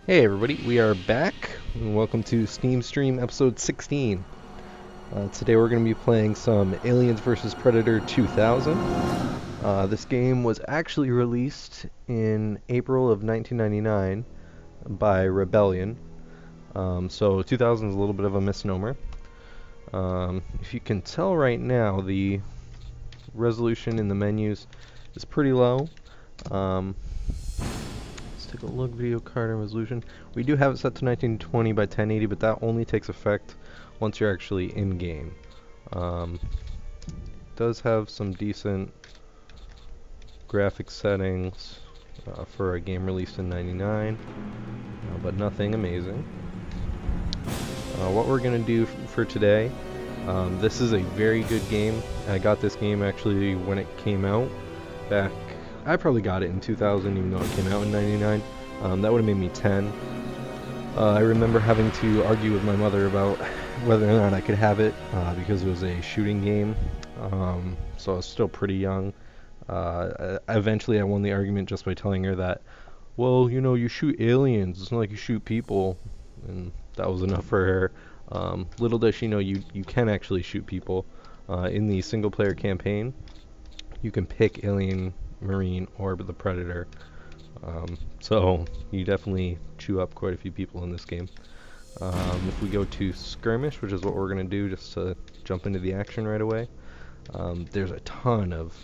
Hey everybody, we are back, and welcome to Steam Stream episode 16. Today we're going to be playing some Aliens vs. Predator 2000. This game was actually released in April of 1999 by Rebellion, so 2000 is a little bit of a misnomer. If you can tell right now, the resolution in the menus is pretty low. Let's take a look. Video card and resolution. We do have it set to 1920 by 1080, but that only takes effect once you're actually in game. Does have some decent graphic settings for a game released in '99, but nothing amazing. What we're gonna do for today, this is a very good game. I got this game actually when it came out back. I probably got it in 2000, even though it came out in '99. That would have made me 10. I remember having to argue with my mother about whether or not I could have it because it was a shooting game. So I was still pretty young. Eventually, I won the argument just by telling her that, well, you know, you shoot aliens. It's not like you shoot people, and that was enough for her. Little does she know, you can actually shoot people in the single-player campaign. You can pick alien, marine, or the predator. So you definitely chew up quite a few people in this game. If we go to skirmish, which is what we're going to do just to jump into the action right away, there's a ton of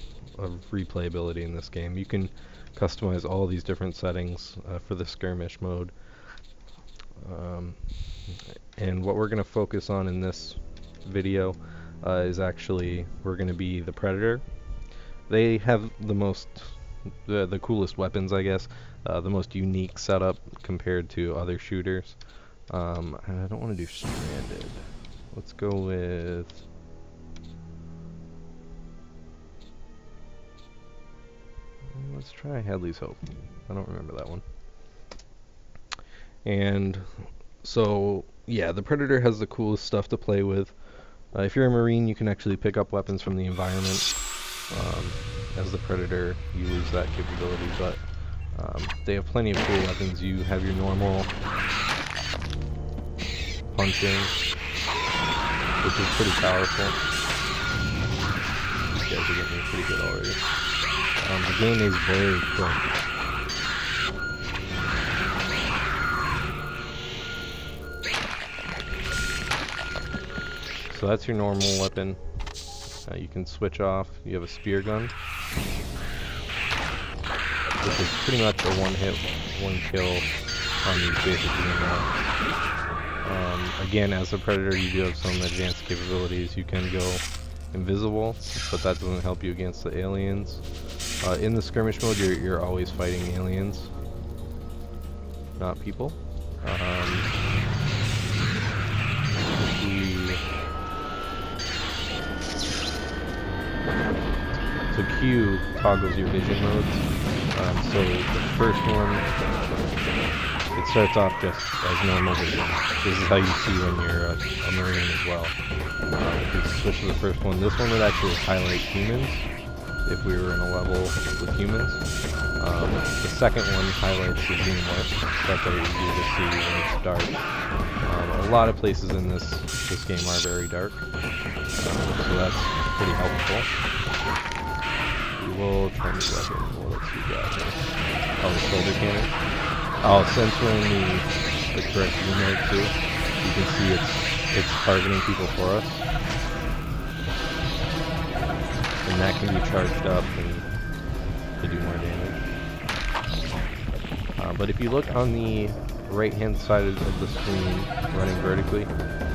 replayability in this game. You can customize all these different settings for the skirmish mode. And what we're going to focus on in this video is actually, we're going to be the predator. They have the coolest weapons, I guess, the most unique setup compared to other shooters. I don't want to do stranded. Let's go with... let's try Hadley's Hope. I don't remember that one. And so, yeah, the Predator has the coolest stuff to play with. If you're a Marine, you can actually pick up weapons from the environment. As the Predator, you lose that capability, but they have plenty of cool weapons. You have your normal punching, which is pretty powerful. These guys are getting me pretty good already. The game is very quick. So that's your normal weapon. You can switch off. You have a spear gun, which is pretty much a one-hit, one-kill on these basic units. Again, as a Predator, you do have some advanced capabilities. You can go invisible, but that doesn't help you against the aliens. In the skirmish mode, you're always fighting aliens, not people. So Q toggles your vision modes. So the first one, it starts off just as normal vision. This is how you see when you're a Marine as well. If we switch to the first one, this one would actually highlight humans if we were in a level with humans. The second one highlights the xenomorphs. That's very easy to see when it's dark. A lot of places in this game are very dark, so that's pretty helpful. We will try new weapon. Well, let's see that. Oh, the shoulder cannon. Oh, since we're in the correct view mode too, you can see it's targeting people for us. And that can be charged up and to do more damage. But if you look on the right hand side of the screen, running vertically,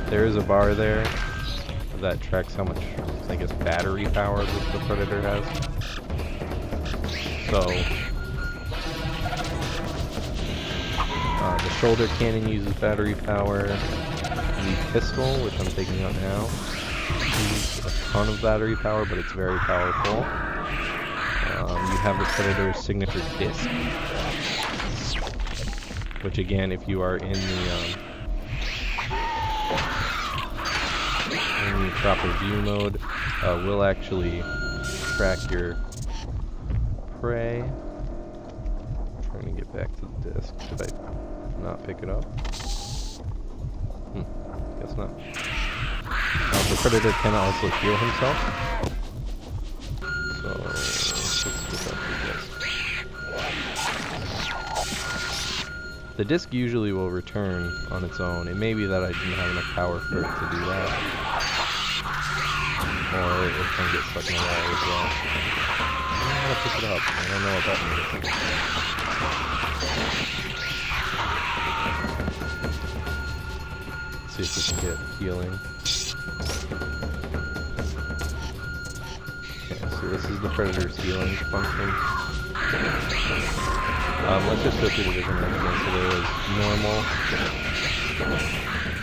there is a bar there that tracks how much, I guess, battery power the Predator has. So the shoulder cannon uses battery power. The pistol, which I'm taking out now, uses a ton of battery power, but it's very powerful. You have the Predator's signature disc, which again, if you are in the proper view mode, will actually track your prey. I'm trying to get back to the disc. Should I not pick it up? Guess not. The Predator can also heal himself. So, let's switch up the disc. The disc usually will return on its own. It may be that I didn't have enough power for it to do that. Or it can get stuck in the wall as well. I'm gonna pick it up. I don't know what that means. Let's see if we can get healing. Okay, so this is the Predator's healing function. Let's just go through the different ones again. So there was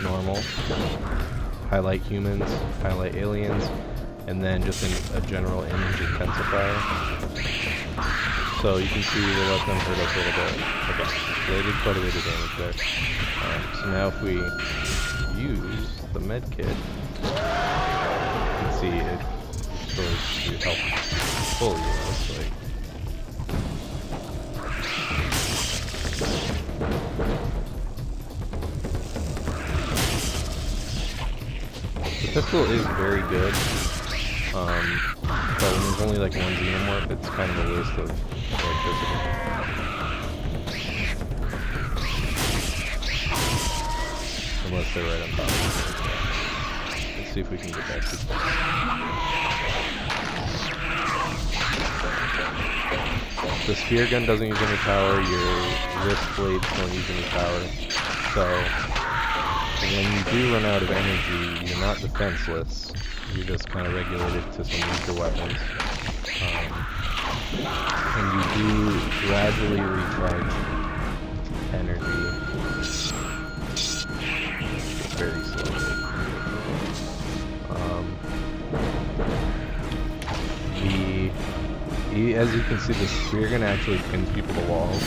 normal, highlight humans, highlight aliens, and then just a general image intensifier. So you can see the weapon hurt us a little bit. Okay, they did quite a bit of damage there. So now if we use the med kit, you can see it restores your health fully, it looks like. The pistol is very good, but when there's only like one xenomorph, it's kind of a waste of electricity. Unless they're right on top of it. Let's see if we can get back to this. The spear gun doesn't use any power, your wrist blades don't use any power, so when you do run out of energy, you're not defenseless, you're just kind of regulated to some weaker weapons. And you do gradually recharge energy, just very slowly. As you can see, the spear gun actually pins people to walls.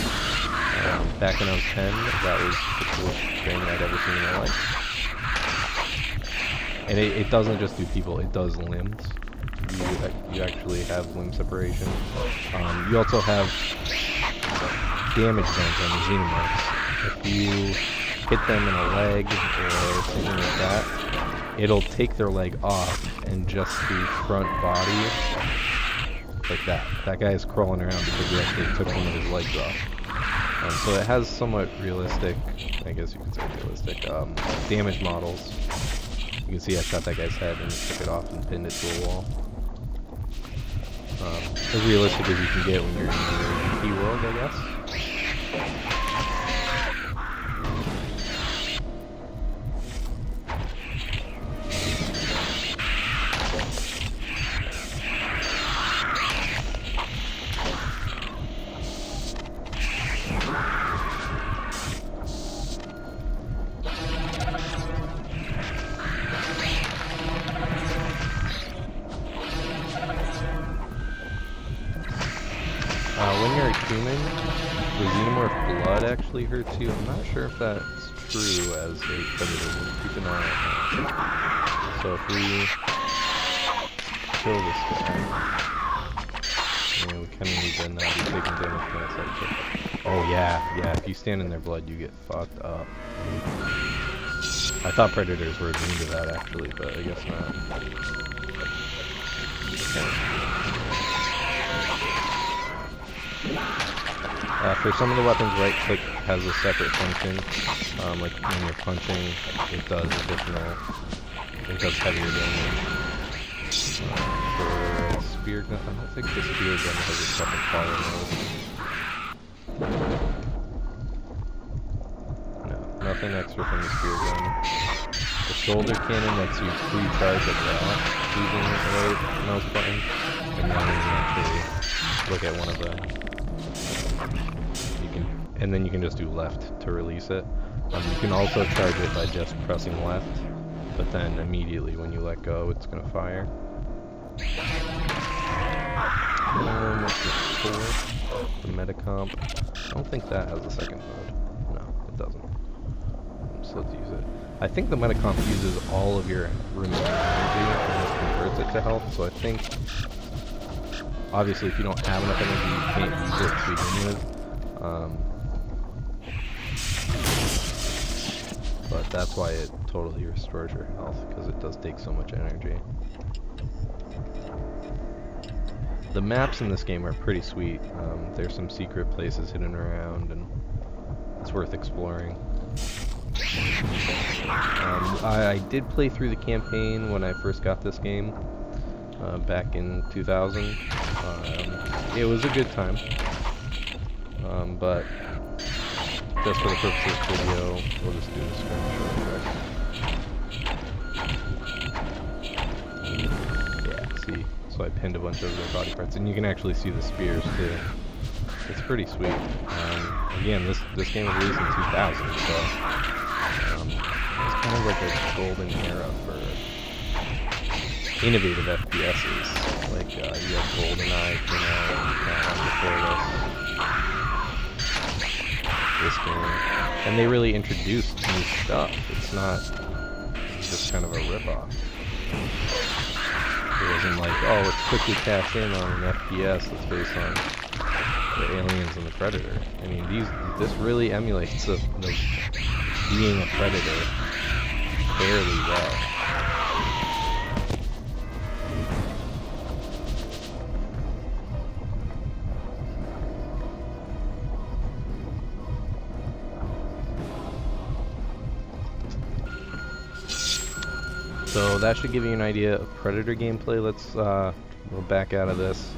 Back when I was 10, that was the coolest thing I'd ever seen in my life. And it doesn't just do people, it does limbs. You actually have limb separation. You also have damage zones on the xenomorphs. If you hit them in a leg or something like that, it'll take their leg off and just the front body, like that. That guy is crawling around because we actually took one of his legs off. So it has somewhat realistic, I guess you could say realistic, damage models. You can see I shot that guy's head and took it off and pinned it to a wall. As realistic as you can get when you're in the AVP world, I guess. When you're a human, the xenomorph blood actually hurts you. I'm not sure if that's true as a predator. We'll keep an eye on that. So if we kill this guy, we kind of need to not be taking damage from that side. Oh yeah, if you stand in their blood, you get fucked up. I thought predators were immune to that actually, but I guess not. Okay. For some of the weapons, right click has a separate function. Like when you're punching, it does heavier damage. For spear gun, I don't think the spear gun has a separate fire mode. No, nothing extra from the spear gun. The shoulder cannon lets you pre-charge at that using the right mouse button, and then you can actually look at one of the. And then you can just do left to release it. You can also charge it by just pressing left, but then immediately when you let go, it's going to fire. What's this for? The Metacomp. I don't think that has a second mode. No, it doesn't. So let's use it. I think the Metacomp uses all of your remaining energy and just converts it to health, so I think obviously if you don't have enough energy, you can't use it to begin with. but that's why it totally restores your health, because it does take so much energy. The maps in this game are pretty sweet. There's some secret places hidden around, and it's worth exploring. I did play through the campaign when I first got this game, back in 2000. It was a good time, but just for the purpose of this video, we'll just do this Yeah, see? So I pinned a bunch of their body parts, and you can actually see the spears too. It's pretty sweet. Again, this game was released in 2000, so it's kind of like a golden era for innovative FPSs. Like you have GoldenEye came out before this game, and they really introduced new stuff. It's not just kind of a ripoff. It wasn't like, oh, let's quickly cash in on an FPS that's based on the Aliens and the Predator. I mean, this really emulates the being a Predator fairly well. So that should give you an idea of Predator gameplay. Let's we'll back out of this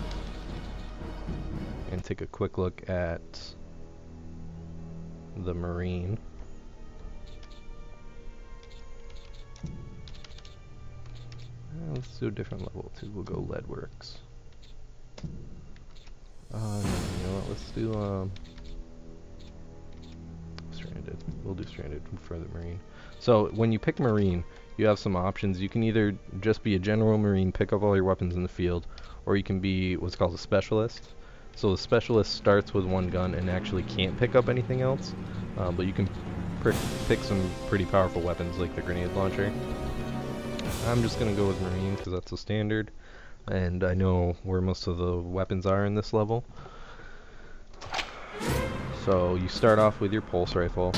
and take a quick look at the Marine. Let's do a different level too. We'll go Leadworks. No, you know what? Let's do Stranded. We'll do Stranded for the Marine. So when you pick Marine, you have some options. You can either just be a general Marine, pick up all your weapons in the field, or you can be what's called a specialist. So the specialist starts with one gun and actually can't pick up anything else, but you can pick some pretty powerful weapons like the grenade launcher. I'm just going to go with Marine because that's the standard, and I know where most of the weapons are in this level. So you start off with your pulse rifle.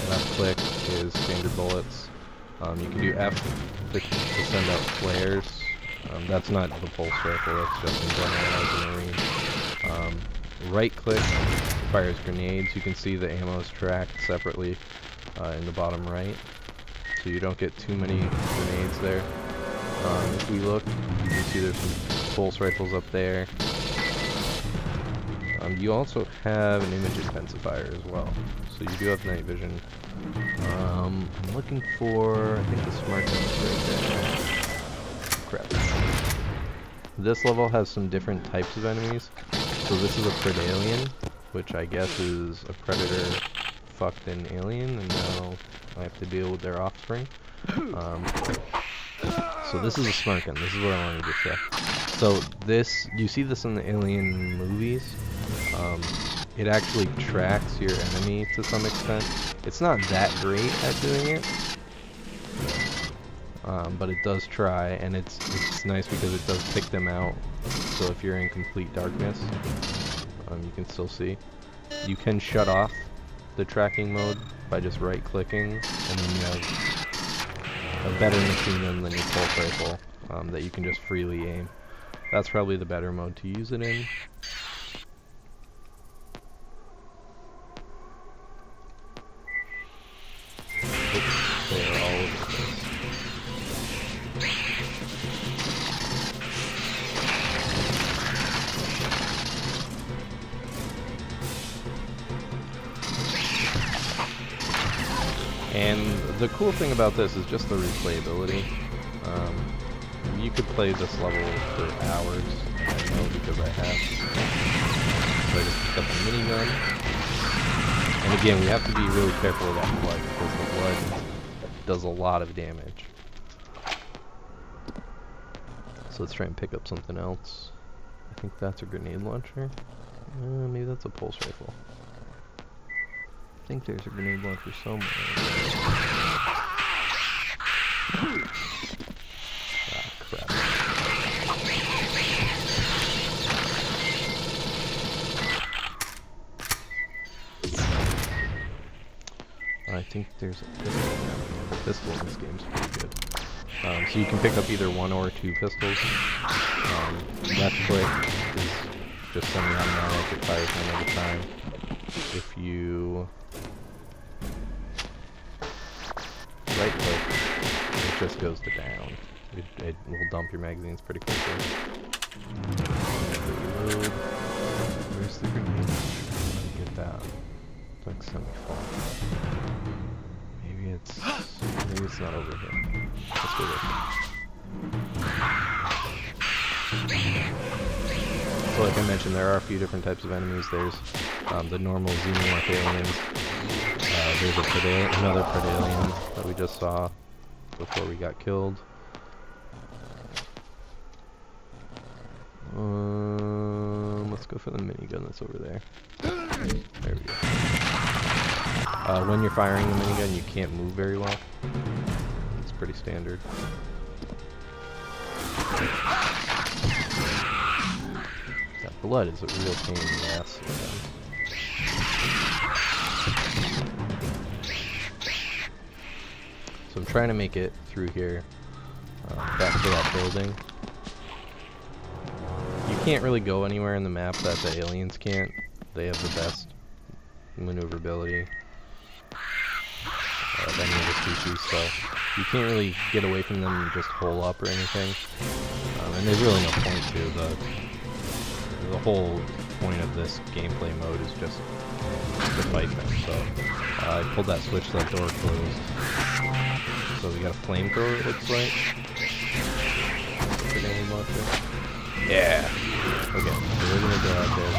Left click is standard bullets. You can do F to send out flares. That's not the pulse rifle, that's just in general as a Marine. Right click fires grenades. You can see the ammo is tracked separately in the bottom right, so you don't get too many grenades there. If we look, you can see there's some pulse rifles up there. You also have an image intensifier as well, so you do have night vision. I'm looking for, I think the smart gun's right there. Crap. This level has some different types of enemies. So this is a Predalien, which I guess is a predator fucked an alien, and now I have to deal with their offspring. So this is a smart gun. This is what I wanted to check. So this, you see this in the Alien movies. It actually tracks your enemy to some extent. It's not that great at doing it, but it does try, and it's nice because it does pick them out. So if you're in complete darkness, you can still see. You can shut off the tracking mode by just right-clicking, and then you have a better machine gun than your pulse rifle that you can just freely aim. That's probably the better mode to use it in. They're all over the place. And the cool thing about this is just the replayability. You could play this level for hours, I know because I have. So I just picked up a minigun. And again, we have to be really careful with that blood, because the blood does a lot of damage. So let's try and pick up something else. I think that's a grenade launcher. Maybe that's a pulse rifle. I think there's a grenade launcher somewhere. Ah, crap. I think there's a pistol now. The pistol in this game's pretty good. So you can pick up either 1 or 2 pistols. Left click is just semi-automatic, it fires one at a time. If you right click, it just goes to down. It will dump your magazines pretty quickly. Reload. Where's the grenade? Get that. It's like semi-full. Maybe it's not over here. Let's go this way. So like I mentioned, there are a few different types of enemies. There's the normal xenomorph aliens. There's another predalien that we just saw before we got killed. Let's go for the minigun that's over there. There we go. When you're firing the minigun, you can't move very well. It's pretty standard. That blood is a real pain in the ass. So I'm trying to make it through here, back to that building. You can't really go anywhere in the map that the aliens can't. They have the best maneuverability of any of the species, so you can't really get away from them and just hole up or anything. And there's really no point to. The whole point of this gameplay mode is just to fight them. So I pulled that switch, that door closed. So we got a flamethrower, it looks like. Grenade launcher. Yeah. Okay, so we're gonna go out there.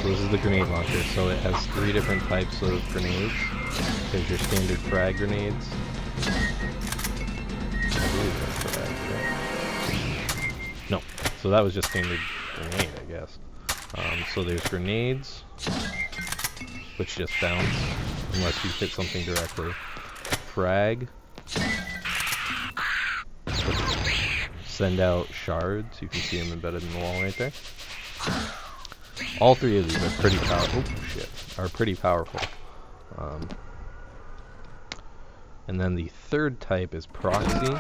So this is the grenade launcher. So it has 3 different types of grenades. There's your standard frag grenades. I believe that's frag, right? No. So that was just standard grenade, I guess. So there's grenades, which just bounce unless you hit something directly. Frag, send out shards. You can see them embedded in the wall right there. All 3 of these are pretty powerful. Oh shit, are pretty powerful. And then the 3rd type is proxy.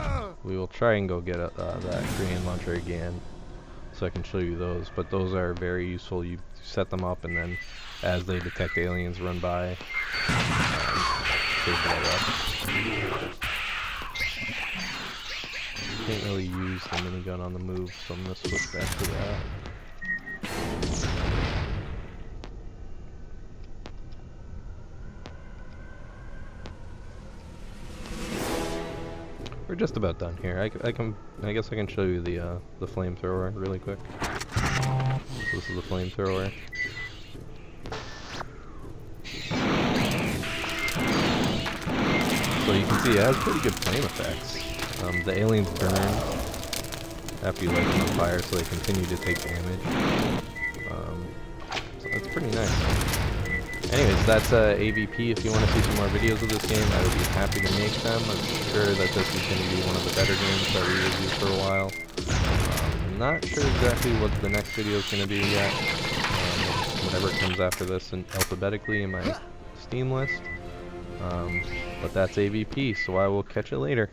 We will try and go get that grenade launcher again, so I can show you those. But those are very useful. You set them up, and then as they detect aliens run by, they blow up. Can't really use the minigun on the move, so I'm gonna switch back to that. We're just about done here. I guess I can show you the flamethrower really quick. So this is the flamethrower. So you can see it has pretty good flame effects. The aliens burn after you light them on fire, so they continue to take damage. So that's pretty nice. Anyways, that's AVP. If you want to see some more videos of this game, I would be happy to make them. I'm sure that this is going to be one of the better games that we review for a while. I'm not sure exactly what the next video is going to be yet. Whatever comes after this and alphabetically in my Steam list. But that's AVP, so I will catch you later.